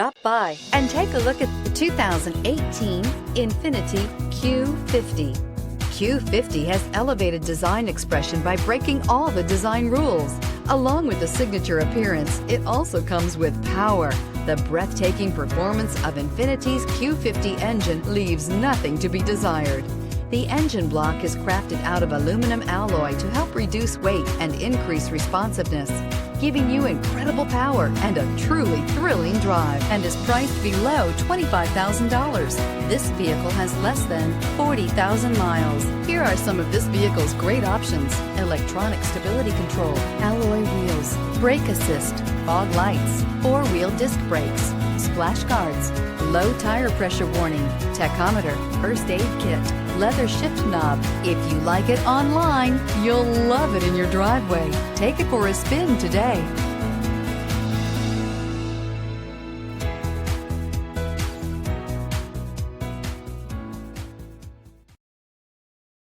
Stop by and take a look at the 2018 Infiniti Q50. Q50 has elevated design expression by breaking all the design rules. Along with the signature appearance, it also comes with power. The breathtaking performance of Infiniti's Q50 engine leaves nothing to be desired. The engine block is crafted out of aluminum alloy to help reduce weight and increase responsiveness, giving you incredible power and a truly thrilling drive, and is priced below $25,000. This vehicle has less than 40,000 miles. Here are some of this vehicle's great options: electronic stability control, alloy wheels, brake assist, fog lights, four-wheel disc brakes, splash guards, low tire pressure warning, tachometer, first aid kit, leather shift knob. If you like it online, you'll love it in your driveway. Take it for a spin today.